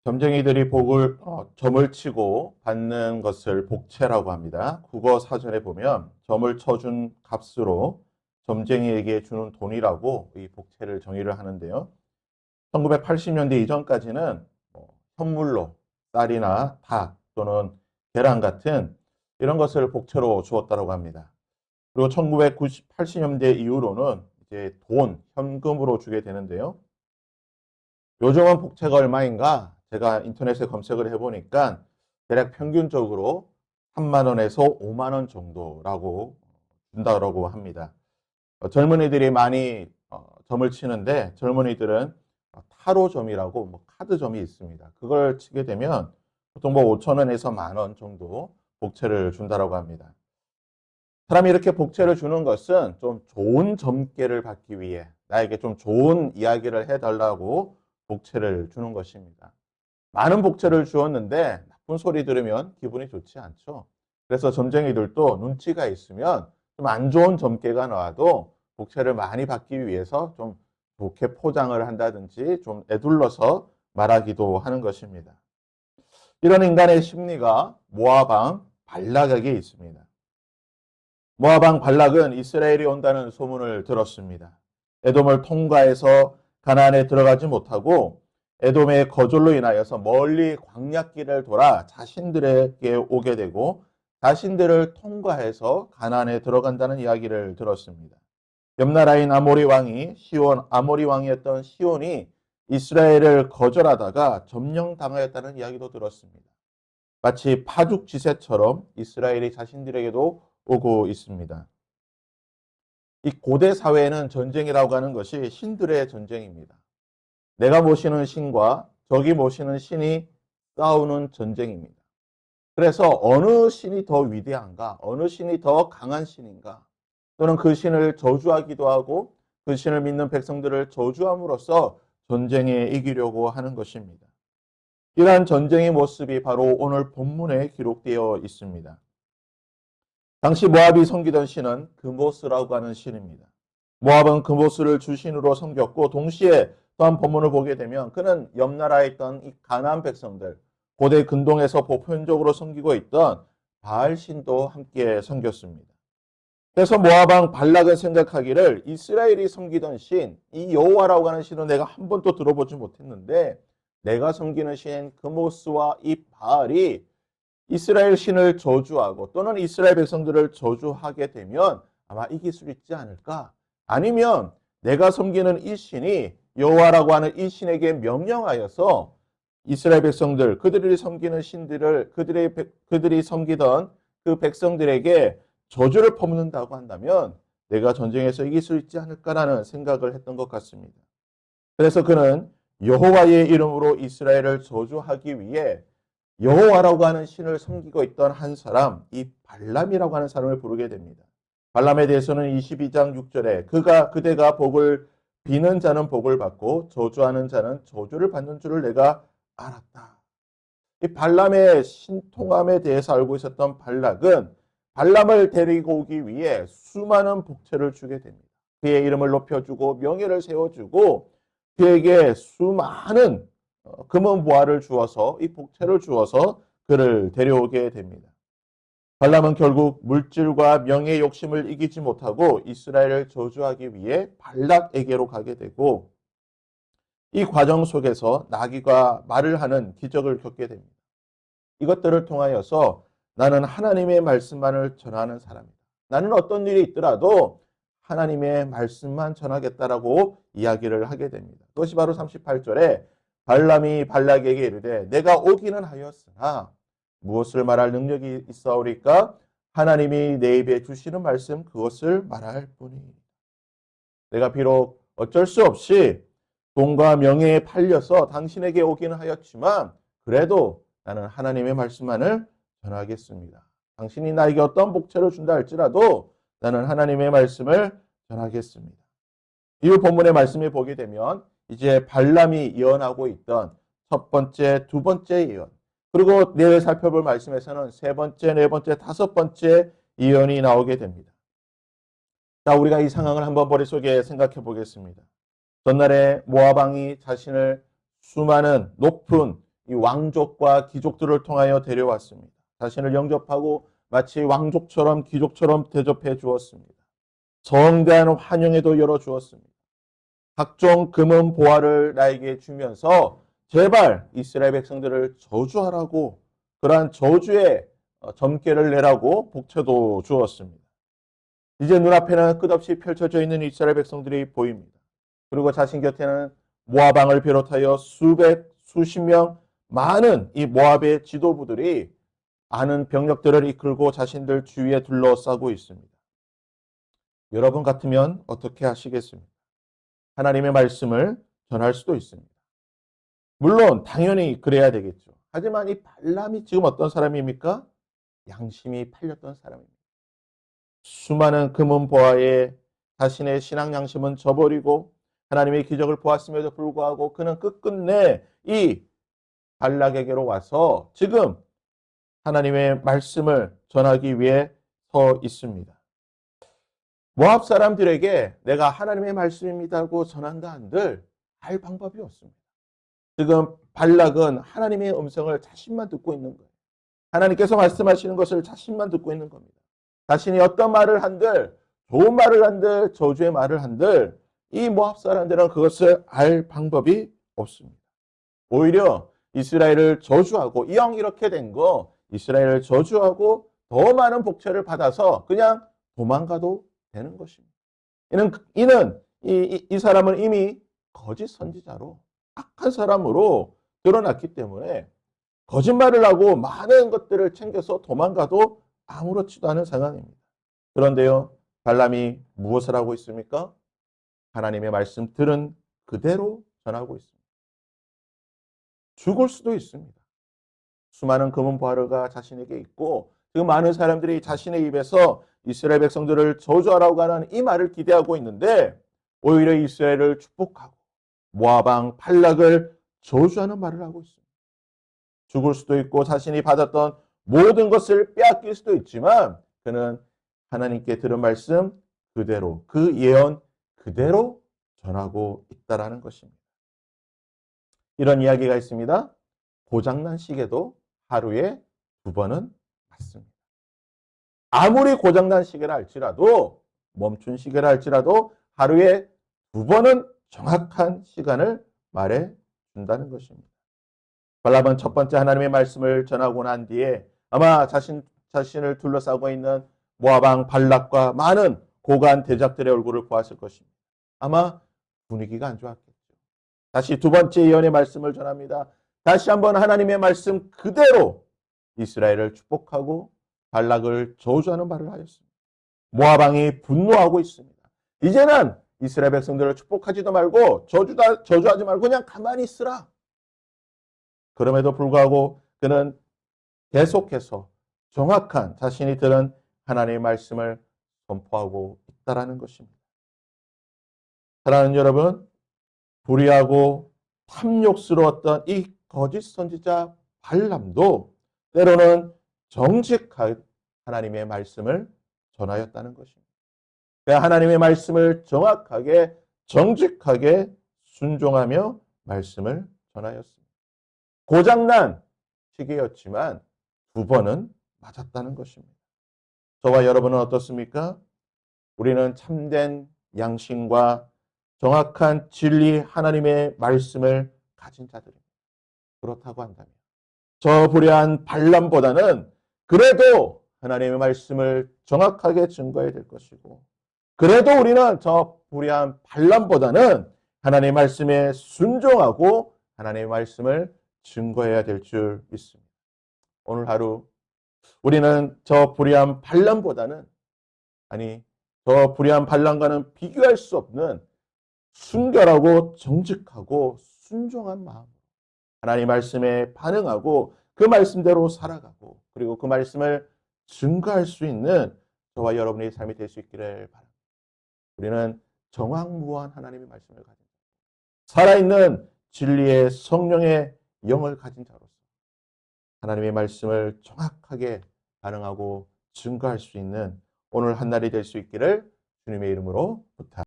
점쟁이들이 점을 치고 받는 것을 복채라고 합니다. 국어 사전에 보면 점을 쳐준 값으로 점쟁이에게 주는 돈이라고 이 복채를 정의를 하는데요. 1980년대 이전까지는 현물로 쌀이나 닭 또는 계란 같은 이런 것을 복채로 주었다고 합니다. 그리고 1980년대 이후로는 이제 돈, 현금으로 주게 되는데요. 요즘은 복채가 얼마인가? 제가 인터넷에 검색을 해보니까 대략 평균적으로 3만 원에서 5만 원 정도라고 준다고 합니다. 젊은이들이 많이 점을 치는데 젊은이들은 타로점이라고 카드점이 있습니다. 그걸 치게 되면 보통 5천 원에서 만 원 정도 복채를 준다고 합니다. 사람이 이렇게 복채를 주는 것은 좀 좋은 점괘를 받기 위해 나에게 좀 좋은 이야기를 해달라고 복채를 주는 것입니다. 많은 복채를 주었는데 나쁜 소리 들으면 기분이 좋지 않죠. 그래서 점쟁이들도 눈치가 있으면 좀 안 좋은 점괘가 나와도 복채를 많이 받기 위해서 좀 좋게 포장을 한다든지 좀 애둘러서 말하기도 하는 것입니다. 이런 인간의 심리가 모압 왕 발락에게 있습니다. 모압 왕 발락은 이스라엘이 온다는 소문을 들었습니다. 에돔을 통과해서 가나안에 들어가지 못하고 에돔의 거절로 인하여서 멀리 광야길을 돌아 자신들에게 오게 되고 자신들을 통과해서 가나안에 들어간다는 이야기를 들었습니다. 옆나라인 아모리 왕이었던 시온이 이스라엘을 거절하다가 점령당하였다는 이야기도 들었습니다. 마치 파죽지세처럼 이스라엘이 자신들에게도 오고 있습니다. 이 고대 사회에는 전쟁이라고 하는 것이 신들의 전쟁입니다. 내가 모시는 신과 적이 모시는 신이 싸우는 전쟁입니다. 그래서 어느 신이 더 위대한가, 어느 신이 더 강한 신인가, 또는 그 신을 저주하기도 하고 그 신을 믿는 백성들을 저주함으로써 전쟁에 이기려고 하는 것입니다. 이러한 전쟁의 모습이 바로 오늘 본문에 기록되어 있습니다. 당시 모압이 섬기던 신은 그모스라고 하는 신입니다. 모압은 그모스를 주신으로 섬겼고 동시에 또한 본문을 보게 되면 그는 옆나라에 있던 이 가나안 백성들, 고대 근동에서 보편적으로 섬기고 있던 바알신도 함께 섬겼습니다. 그래서 모압 왕 발락은 생각하기를 이스라엘이 섬기던 신, 이 여호와라고 하는 신은 내가 한 번도 들어보지 못했는데 내가 섬기는 신 그모스와 이 바알이 이스라엘 신을 저주하고 또는 이스라엘 백성들을 저주하게 되면 아마 이길 수 있지 않을까? 아니면 내가 섬기는 이 신이 여호와라고 하는 이 신에게 명령하여서 이스라엘 백성들, 그들이 섬기는 신들을 그들이 섬기던 그 백성들에게 저주를 퍼붓는다고 한다면 내가 전쟁에서 이길 수 있지 않을까라는 생각을 했던 것 같습니다. 그래서 그는 여호와의 이름으로 이스라엘을 저주하기 위해 여호와라고 하는 신을 섬기고 있던 한 사람, 이 발람이라고 하는 사람을 부르게 됩니다. 발람에 대해서는 22장 6절에 그대가 복을 비는 자는 복을 받고 저주하는 자는 저주를 받는 줄을 내가 알았다. 이 발람의 신통함에 대해서 알고 있었던 발락은 발람을 데리고 오기 위해 수많은 복채를 주게 됩니다. 그의 이름을 높여주고 명예를 세워주고 그에게 수많은 금은 보화를 주어서 이 복채를 주어서 그를 데려오게 됩니다. 발람은 결국 물질과 명예의 욕심을 이기지 못하고 이스라엘을 저주하기 위해 발락에게로 가게 되고 이 과정 속에서 나귀가 말을 하는 기적을 겪게 됩니다. 이것들을 통하여서 나는 하나님의 말씀만을 전하는 사람이다. 나는 어떤 일이 있더라도 하나님의 말씀만 전하겠다라고 이야기를 하게 됩니다. 그것이 바로 38절에 발람이 발락에게 이르되 내가 오기는 하였으나 무엇을 말할 능력이 있사오리까? 하나님이 내 입에 주시는 말씀 그것을 말할 뿐이니 내가 비록 어쩔 수 없이 돈과 명예에 팔려서 당신에게 오기는 하였지만 그래도 나는 하나님의 말씀만을 전하겠습니다. 당신이 나에게 어떤 복채를 준다 할지라도 나는 하나님의 말씀을 전하겠습니다. 이후 본문의 말씀을 보게 되면 이제 발람이 예언하고 있던 첫 번째, 두 번째 예언 그리고 내일 살펴볼 말씀에서는 세 번째, 네 번째, 다섯 번째 예언이 나오게 됩니다. 자, 우리가 이 상황을 한번 머릿속에 생각해 보겠습니다. 전날에 모압 왕이 자신을 수많은 높은 이 왕족과 귀족들을 통하여 데려왔습니다. 자신을 영접하고 마치 왕족처럼 귀족처럼 대접해 주었습니다. 성대한 환영회도 열어주었습니다. 각종 금은 보화를 나에게 주면서 제발 이스라엘 백성들을 저주하라고 그러한 저주의 점괘를 내라고 복채도 주었습니다. 이제 눈앞에는 끝없이 펼쳐져 있는 이스라엘 백성들이 보입니다. 그리고 자신 곁에는 모압 왕을 비롯하여 수십 명 많은 이 모압의 지도부들이 많은 병력들을 이끌고 자신들 주위에 둘러싸고 있습니다. 여러분 같으면 어떻게 하시겠습니까? 하나님의 말씀을 전할 수도 있습니다. 물론 당연히 그래야 되겠죠. 하지만 이 발람이 지금 어떤 사람입니까? 양심이 팔렸던 사람입니다. 수많은 금은 보화에 자신의 신앙 양심은 저버리고 하나님의 기적을 보았음에도 불구하고 그는 끝끝내 이 발락에게로 와서 지금 하나님의 말씀을 전하기 위해 서 있습니다. 모압 사람들에게 내가 하나님의 말씀입니다고 전한다 한들 알 방법이 없습니다. 지금 발락은 하나님의 음성을 자신만 듣고 있는 거예요. 하나님께서 말씀하시는 것을 자신만 듣고 있는 겁니다. 자신이 어떤 말을 한들, 좋은 말을 한들, 저주의 말을 한들 이 모압 사람들은 그것을 알 방법이 없습니다. 오히려 이스라엘을 저주하고 영 이렇게 된 거 이스라엘을 저주하고 더 많은 복채를 받아서 그냥 도망가도 되는 것입니다. 이 사람은 이미 거짓 선지자로 악한 사람으로 드러났기 때문에 거짓말을 하고 많은 것들을 챙겨서 도망가도 아무렇지도 않은 상황입니다. 그런데요, 발람이 무엇을 하고 있습니까? 하나님의 말씀 들은 그대로 전하고 있습니다. 죽을 수도 있습니다. 수많은 금은 보화가 자신에게 있고 지금 많은 사람들이 자신의 입에서 이스라엘 백성들을 저주하라고 하는 이 말을 기대하고 있는데 오히려 이스라엘을 축복하고 모압 왕 발락을 저주하는 말을 하고 있습니다. 죽을 수도 있고 자신이 받았던 모든 것을 빼앗길 수도 있지만 그는 하나님께 들은 말씀 그대로 그 예언 그대로 전하고 있다라는 것입니다. 이런 이야기가 있습니다. 고장난 시계도 하루에 2번은 맞습니다. 아무리 고장난 시계라 할지라도 멈춘 시계라 할지라도 하루에 2번은 정확한 시간을 말해 준다는 것입니다. 발람은 첫 번째 하나님의 말씀을 전하고 난 뒤에 아마 자신을 둘러싸고 있는 모압 왕 발락과 많은 고관 대작들의 얼굴을 보았을 것입니다. 아마 분위기가 안 좋았겠죠. 다시 두 번째 예언의 말씀을 전합니다. 다시 한번 하나님의 말씀 그대로 이스라엘을 축복하고 발락을 저주하는 말을 하였습니다. 모압 왕이 분노하고 있습니다. 이제는 이스라엘 백성들을 축복하지도 말고 저주하지 말고 그냥 가만히 있으라. 그럼에도 불구하고 그는 계속해서 정확한 자신이 들은 하나님의 말씀을 선포하고 있다라는 것입니다. 사랑하는 여러분, 불의하고 탐욕스러웠던 이 거짓 선지자 발람도 때로는 정직한 하나님의 말씀을 전하였다는 것입니다. 하나님의 말씀을 정확하게 정직하게 순종하며 말씀을 전하였습니다. 고장난 시계였지만 2번은 맞았다는 것입니다. 저와 여러분은 어떻습니까? 우리는 참된 양심과 정확한 진리 하나님의 말씀을 가진 자들입니다. 그렇다고 한다면 저 불의한 발람보다는 그래도 하나님의 말씀을 정확하게 증거해야 될 것이고 그래도 우리는 저 불의한 발람보다는 하나님의 말씀에 순종하고 하나님의 말씀을 증거해야 될 줄 믿습니다. 오늘 하루 우리는 저 불의한 발람보다는 저 불의한 발람과는 비교할 수 없는 순결하고 정직하고 순종한 마음으로 하나님 말씀에 반응하고 그 말씀대로 살아가고 그리고 그 말씀을 증거할 수 있는 저와 여러분의 삶이 될 수 있기를 바랍니다. 우리는 정확무한 하나님의 말씀을 가진 살아있는 진리의 성령의 영을 가진 자로서 하나님의 말씀을 정확하게 반응하고 증거할 수 있는 오늘 한날이 될 수 있기를 주님의 이름으로 부탁드립니다.